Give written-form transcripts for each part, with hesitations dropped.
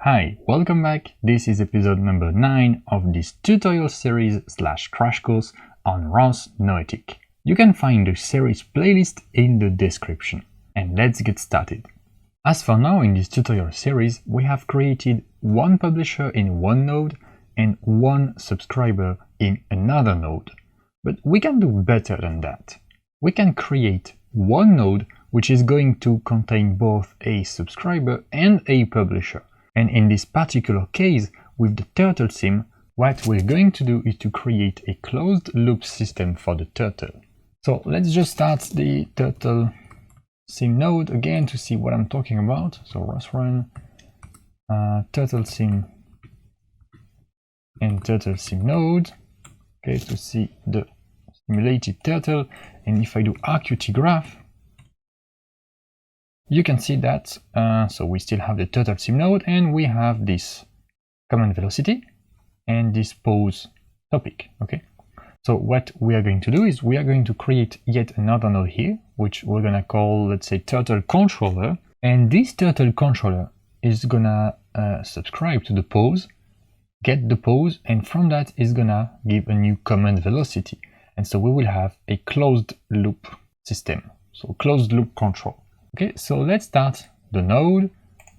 Hi, welcome back. This is episode number 9 of this tutorial series / crash course on ROS Noetic. You can find the series playlist in the description. And let's get started. As for now, in this tutorial series, we have created one publisher in one node and one subscriber in another node. But we can do better than that. We can create one node which is going to contain both a subscriber and a publisher. And in this particular case, with the turtle sim, what we're going to do is to create a closed loop system for the turtle. So let's just start the turtle sim node again to see what I'm talking about. So ROS1, turtle sim and turtle sim node, okay, to see the simulated turtle. And if I do RQT graph, you can see that, so we still have the turtle sim node and we have this command velocity and this pose topic, okay? So what we are going to do is we are going to create yet another node here, which we're gonna call, let's say, turtle controller. And this turtle controller is gonna subscribe to the pose, get the pose, and from that is gonna give a new command velocity. And so we will have a closed loop system, so closed loop control. Okay, so let's start the node.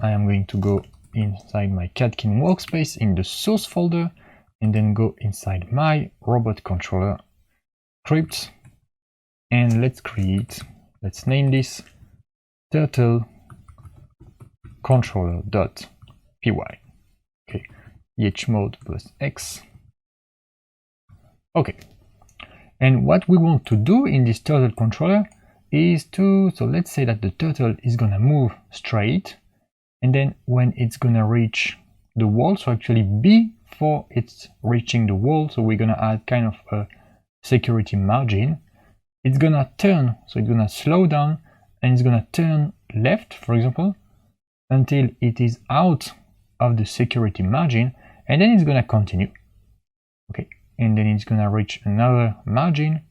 I am going to go inside my Catkin workspace in the source folder and then go inside my robot controller script, and let's name this turtle controller.py. Okay, chmod plus x. Okay, and what we want to do in this turtle controller is so let's say that the turtle is gonna move straight, and then when it's gonna reach the wall, so actually before it's reaching the wall, so we're gonna add kind of a security margin, it's gonna turn, so it's gonna slow down and it's gonna turn left, for example, until it is out of the security margin, and then it's gonna continue, okay, and then it's gonna reach another margin,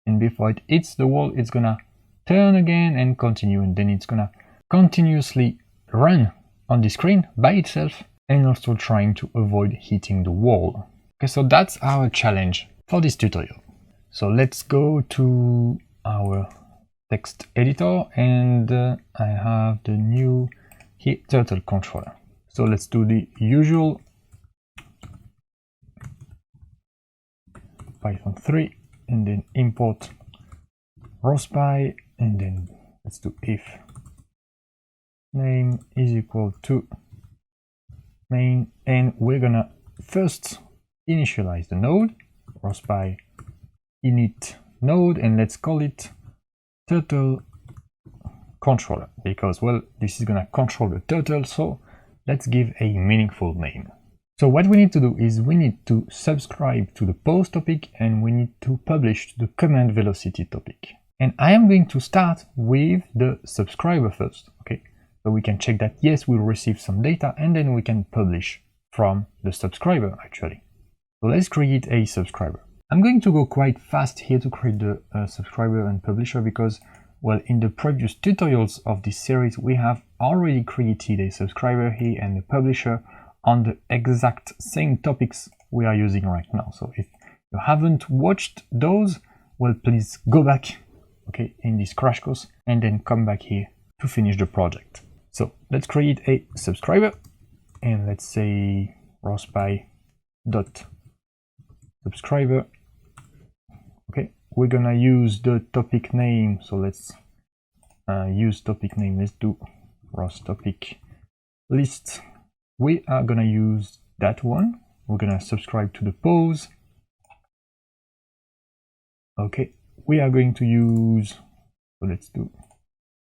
and before it hits the wall, it's gonna turn again and continue, and then it's gonna continuously run on the screen by itself and also trying to avoid hitting the wall. Okay, so that's our challenge for this tutorial. So let's go to our text editor, and I have the new here turtle controller. So let's do the usual Python 3 and then import ROS.py, and then let's do if name is equal to main, and we're gonna first initialize the node, ROS.py init node, and let's call it turtle controller, because, well, this is gonna control the turtle, so let's give a meaningful name. So what we need to do is we need to subscribe to the pose topic and we need to publish the command velocity topic. And I am going to start with the subscriber first, okay? So we can check that, yes, we'll receive some data, and then we can publish from the subscriber, actually. So let's create a subscriber. I'm going to go quite fast here to create the subscriber and publisher because, well, in the previous tutorials of this series, we have already created a subscriber here and a publisher on the exact same topics we are using right now. So if you haven't watched those, well, please go back, okay, in this crash course, and then come back here to finish the project. So let's create a subscriber, and let's say ROS.py dot subscriber. Okay, we're gonna use the topic name, so let's use topic name. Let's do ROS topic list. We are gonna use that one. We're gonna subscribe to the pose. Okay, we are going to use, so let's do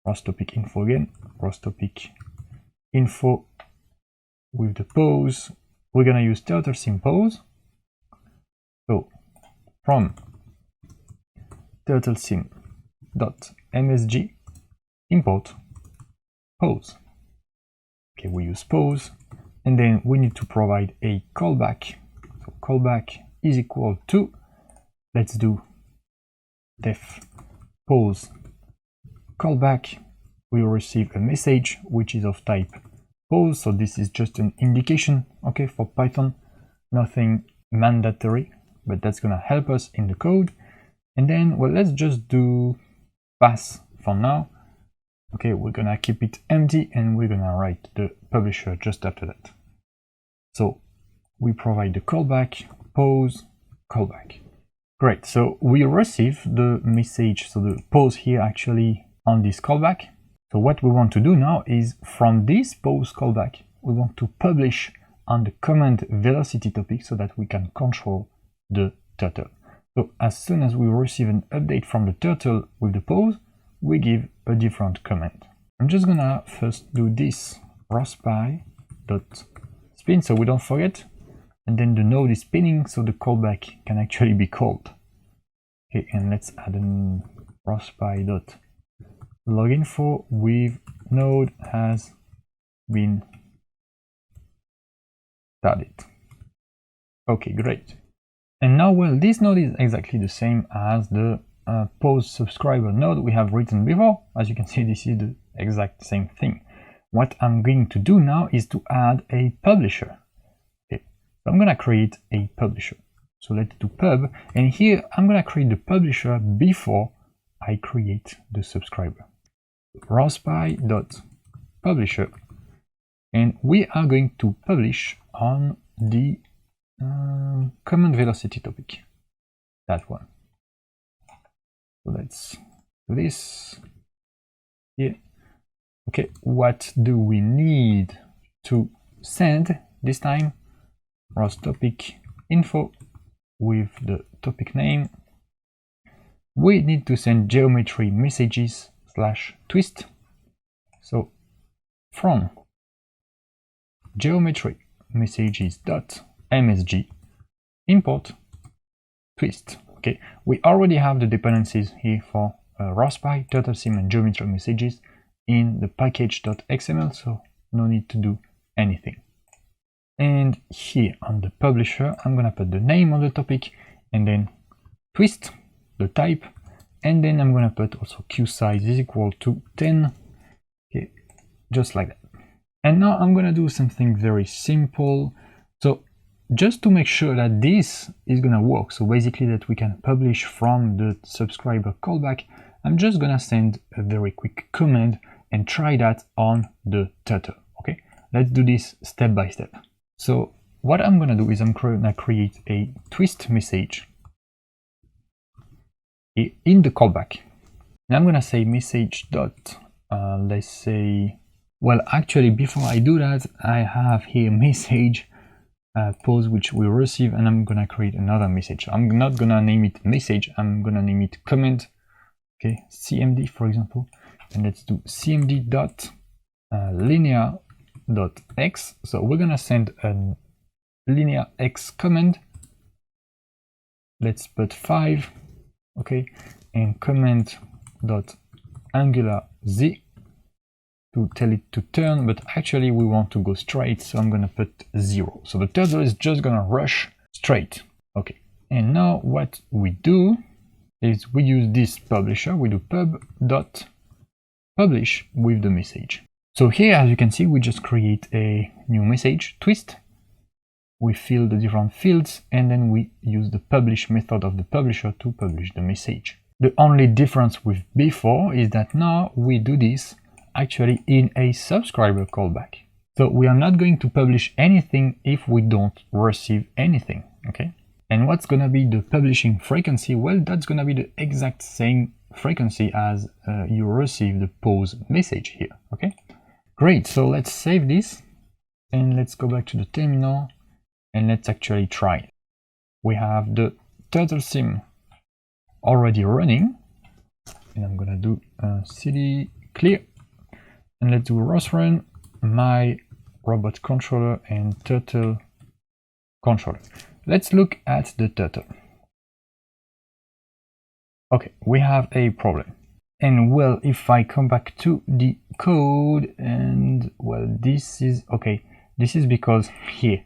ROS topic info again, ROS topic info with the pose. We're gonna use turtle sim pose. So from turtle sim dot msg import pose. Okay, we use pose, and then we need to provide a callback. So callback is equal to, let's do def pose callback. We will receive a message which is of type pause. So this is just an indication, okay, for Python, nothing mandatory, but that's gonna help us in the code. And then, well, let's just do pass for now. Okay, we're gonna keep it empty and we're gonna write the publisher just after that. So we provide the callback, pause, callback. Great, so we receive the message, so the pause here actually on this callback. So what we want to do now is from this pause callback, we want to publish on the command velocity topic so that we can control the turtle. So as soon as we receive an update from the turtle with the pause, we give a different command. I'm just gonna first do this rospy.spin so we don't forget, and then the node is spinning so the callback can actually be called. Okay, and let's add an rospy.loginfo with node has been started. Okay, great. And now, well, this node is exactly the same as the pause subscriber node we have written before. As you can see, this is the exact same thing. What I'm going to do now is to add a publisher. Okay, so I'm gonna create a publisher. So let's do pub, and here I'm gonna create the publisher before I create the subscriber. rospy.publisher, and we are going to publish on the command velocity topic, that one. So let's do this here. Okay, what do we need to send this time? ROS topic info with the topic name. We need to send geometry messages / twist. So from geometry messages.msg import twist. Okay, we already have the dependencies here for rospy, turtlesim, and geometry messages in the package.xml, so no need to do anything. And here on the publisher, I'm gonna put the name of the topic and then twist, the type, and then I'm gonna put also queue size is equal to 10. Okay, just like that. And now I'm gonna do something very simple. So just to make sure that this is gonna work, so basically that we can publish from the subscriber callback, I'm just gonna send a very quick command and try that on the turtle. Okay, let's do this step by step. So what I'm gonna do is I'm gonna create a twist message in the callback. And I'm gonna say message dot, let's say, well, actually, before I do that, I have here message pause which we receive, and I'm gonna create another message. I'm not gonna name it message, I'm gonna name it comment. Okay, cmd for example, and let's do cmd dot linear dot x. So we're gonna send a linear x command. Let's put 5, okay, and comment dot angular z to tell it to turn, but actually we want to go straight, so I'm gonna put 0. So the turtle is just gonna rush straight. Okay, and now what we do is we use this publisher, we do pub dot publish with the message. So here, as you can see, we just create a new message, twist. We fill the different fields, and then we use the publish method of the publisher to publish the message. The only difference with before is that now we do this actually in a subscriber callback. So we are not going to publish anything if we don't receive anything, okay? And what's gonna be the publishing frequency? Well, that's gonna be the exact same frequency as you receive the pause message here, okay? Great, so let's save this and let's go back to the terminal and let's actually try. We have the turtle sim already running, and I'm gonna do cd clear, and let's do ROS run my robot controller and turtle controller. Let's look at the turtle. Okay, we have a problem. And well, if I come back to the code, and well, this is okay. This is because here,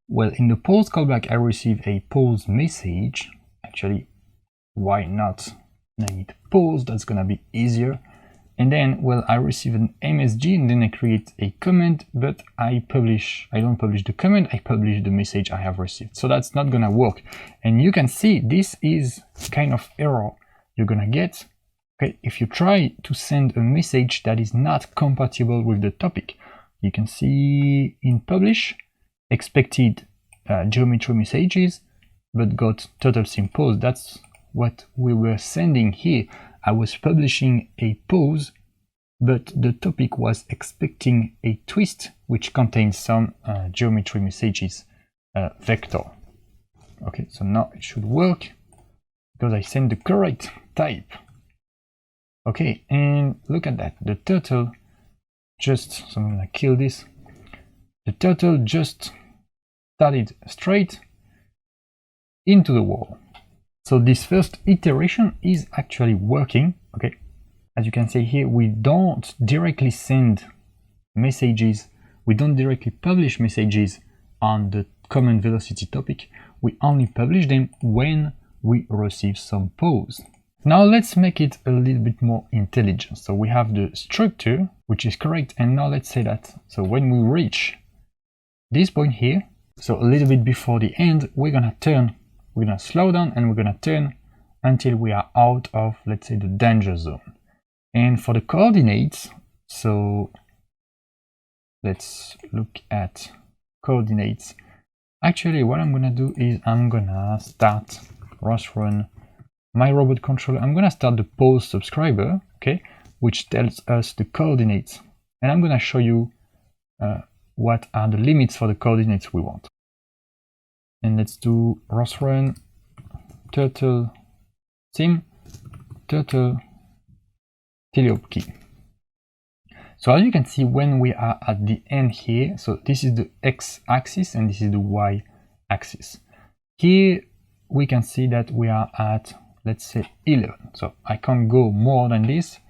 well, in the pause callback, I receive a pause message. Actually, why not name it pause? That's gonna be easier. And then, well, I receive an MSG and then I create a comment, but I don't publish the comment, I publish the message I have received. So that's not gonna work. And you can see this is kind of error you're gonna get, okay, if you try to send a message that is not compatible with the topic. You can see in publish, expected geometry messages, but got total sim pose. That's what we were sending here. I was publishing a pose, but the topic was expecting a twist, which contains some geometry messages vector. Okay, so now it should work because I sent the correct type. Okay, and look at that. The turtle just, so I'm gonna kill this. The turtle just started straight into the wall. So this first iteration is actually working, okay? As you can see here, we don't directly send messages, we don't directly publish messages on the common velocity topic, we only publish them when we receive some pose. Now let's make it a little bit more intelligent. So we have the structure, which is correct, and now let's say that, so when we reach this point here, so a little bit before the end, we're gonna slow down and we're gonna turn until we are out of, let's say, the danger zone. And for the coordinates, so let's look at coordinates. Actually, what I'm gonna do is I'm gonna start ROS1, my robot controller. I'm gonna start the pose subscriber, okay, which tells us the coordinates. And I'm gonna show you what are the limits for the coordinates we want. And let's do ROS1 turtle sim turtle teleop key. So as you can see, when we are at the end here, so this is the x-axis and this is the y-axis. Here we can see that we are at, let's say, 11. So I can't go more than this.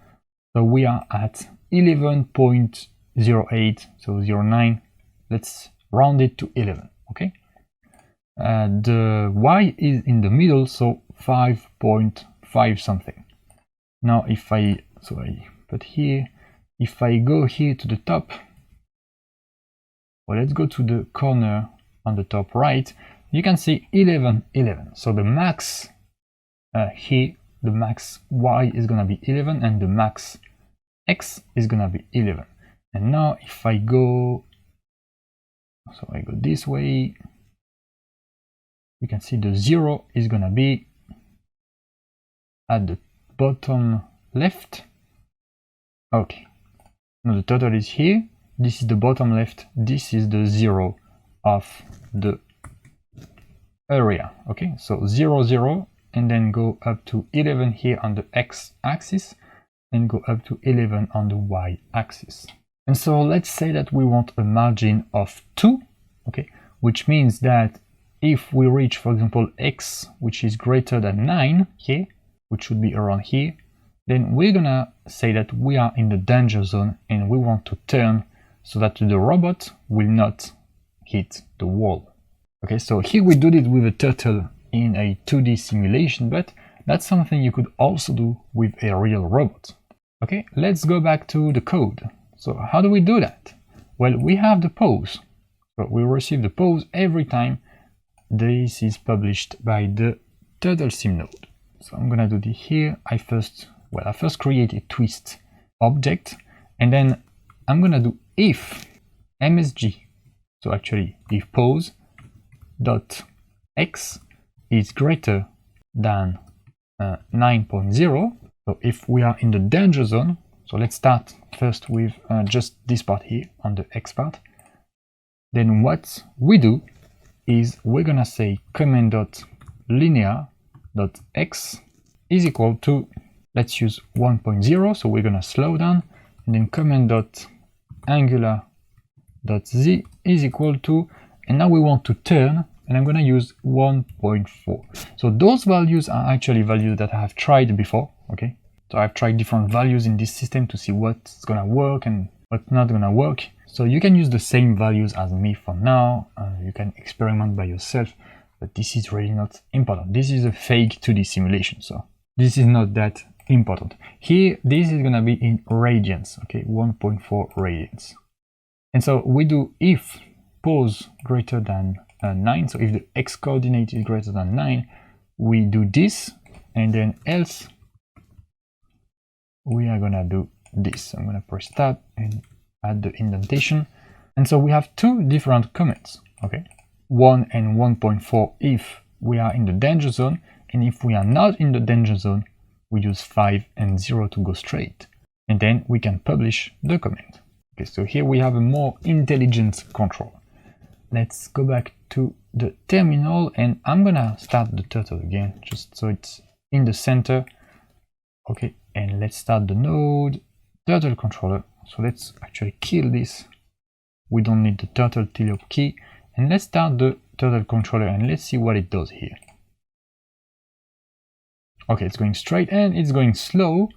So we are at 11.08, so 09. Let's round it to 11, okay? The y is in the middle, so 5.5 something. Now if I put here, if I go here to the top, well, let's go to the corner on the top right, you can see 11, 11. So the max here, the max y is gonna be 11 and the max x is gonna be 11. And now if I go, so I go this way, you can see the 0 is gonna be at the bottom left. Okay, now the total is here, this is the bottom left, this is the 0 of the area. Okay, so 0, 0, and then go up to 11 here on the x-axis and go up to 11 on the y-axis. And so let's say that we want a margin of 2, okay, which means that if we reach, for example, x, which is greater than 9 here, which should be around here, then we're gonna say that we are in the danger zone and we want to turn so that the robot will not hit the wall. Okay, so here we did it with a turtle in a 2D simulation, but that's something you could also do with a real robot. Okay, let's go back to the code. So how do we do that? Well, we have the pose. So we receive the pose every time this is published by the turtle sim node. So I'm gonna do this here. I first create a twist object, and then I'm gonna do if MSG. So actually, if pose dot x is greater than 9.0. So if we are in the danger zone, so let's start first with just this part here on the x part. Then what we do is we're gonna say comment.linear.x is equal to, let's use 1.0, so we're gonna slow down, and then comment.angular.z is equal to, and now we want to turn, and I'm gonna use 1.4. So those values are actually values that I have tried before, okay? So I've tried different values in this system to see what's gonna work and what's not gonna work. So you can use the same values as me for now. You can experiment by yourself, but this is really not important. This is a fake 2D simulation, so this is not that important. Here, this is gonna be in radians, okay, 1.4 radians. And so we do if pose greater than 9, so if the x coordinate is greater than 9, we do this, and then else we are gonna do this. I'm gonna press tab and add the indentation. And so we have two different comments, okay? 1 and 1.4 if we are in the danger zone, and if we are not in the danger zone, we use 5 and 0 to go straight. And then we can publish the comment. Okay, so here we have a more intelligent control. Let's go back to the terminal, and I'm gonna start the turtle again, just so it's in the center. Okay, and let's start the node, turtle controller. So let's actually kill this. We don't need the turtle tilde key. And let's start the turtle controller and let's see what it does here. Okay, it's going straight and it's going slow.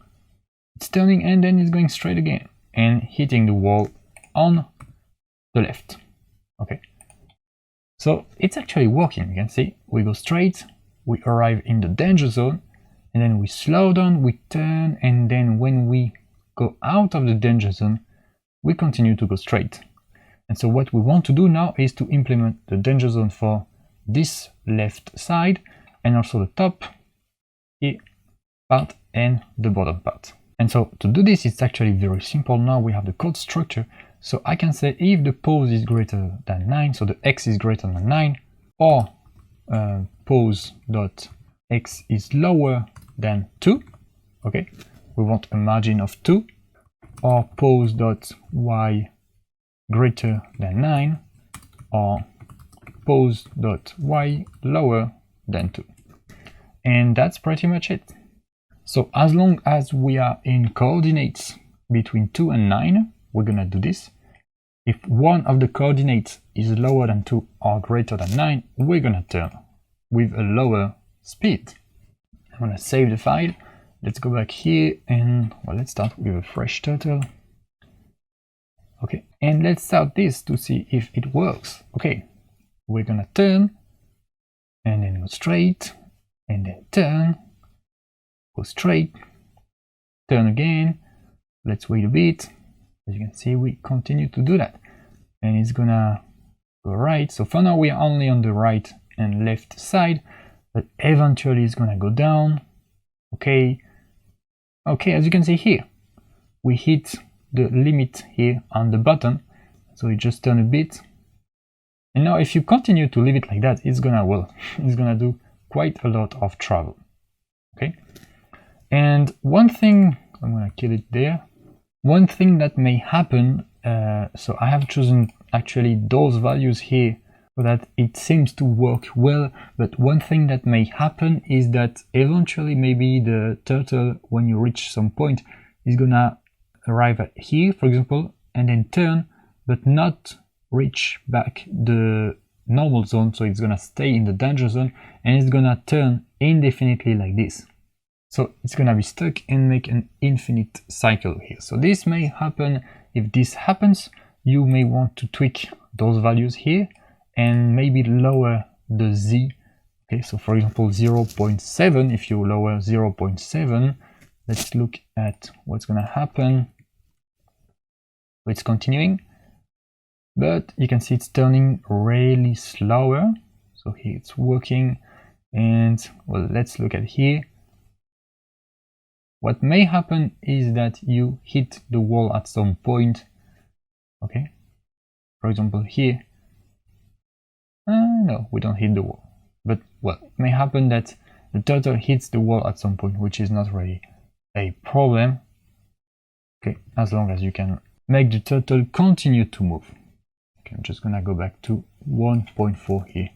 It's turning and then it's going straight again and hitting the wall on the left. Okay, so it's actually working. You can see we go straight, we arrive in the danger zone, and then we slow down, we turn, and then when we go out of the danger zone, we continue to go straight. And so what we want to do now is to implement the danger zone for this left side and also the top here part and the bottom part. And so to do this, it's actually very simple. Now we have the code structure. So I can say if the pose is greater than 9, so the x is greater than 9, or pose.x is lower than 2, okay, we want a margin of 2, or pose.y greater than 9, or pose.y lower than 2. And that's pretty much it. So as long as we are in coordinates between 2 and 9, we're gonna do this. If one of the coordinates is lower than 2 or greater than 9, we're gonna turn with a lower speed. I'm gonna save the file. Let's go back here and, well, let's start with a fresh turtle. Okay, and let's start this to see if it works. Okay, we're gonna turn and then go straight and then turn, go straight, turn again. Let's wait a bit. As you can see, we continue to do that and it's gonna go right. So for now we are only on the right and left side, but eventually it's gonna go down. Okay, as you can see here, we hit the limit here on the button, so it just turn a bit. And now if you continue to leave it like that, it's gonna, well, it's gonna do quite a lot of travel. Okay, and one thing, I'm gonna kill it there. One thing that may happen, so I have chosen actually those values here so that it seems to work well, but one thing that may happen is that eventually maybe the turtle, when you reach some point, is gonna arrive at here, for example, and then turn, but not reach back the normal zone, so it's gonna stay in the danger zone and it's gonna turn indefinitely like this. So it's gonna be stuck and make an infinite cycle here. So this may happen. If this happens, you may want to tweak those values here and maybe lower the z. Okay, so for example 0.7, if you lower 0.7, let's look at what's gonna happen. So it's continuing, but you can see it's turning really slower. So here it's working, and well, let's look at here. What may happen is that you hit the wall at some point. Okay, for example here, no, we don't hit the wall, but well, it may happen that the turtle hits the wall at some point, which is not really a problem. Okay, as long as you can make the turtle continue to move. Okay, I'm just gonna go back to 1.4 here.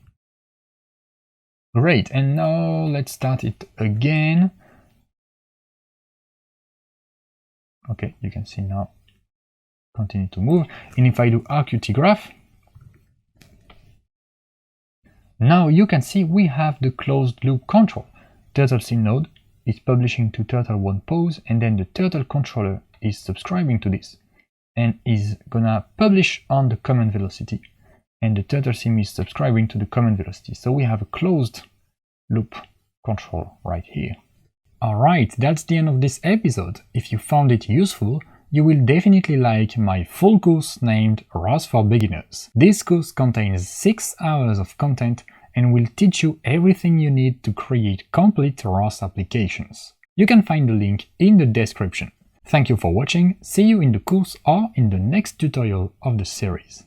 Great, and now let's start it again. Okay, you can see now continue to move. And if I do RQT graph, now you can see we have the closed loop control. Turtle sim node is publishing to turtle1 pose, and then the turtle controller is subscribing to this and is gonna publish on the command velocity, and the turtle sim is subscribing to the command velocity. So we have a closed loop control right here. Alright, that's the end of this episode. If you found it useful, you will definitely like my full course named ROS for Beginners. This course contains 6 hours of content and will teach you everything you need to create complete ROS applications. You can find the link in the description. Thank you for watching, see you in the course or in the next tutorial of the series.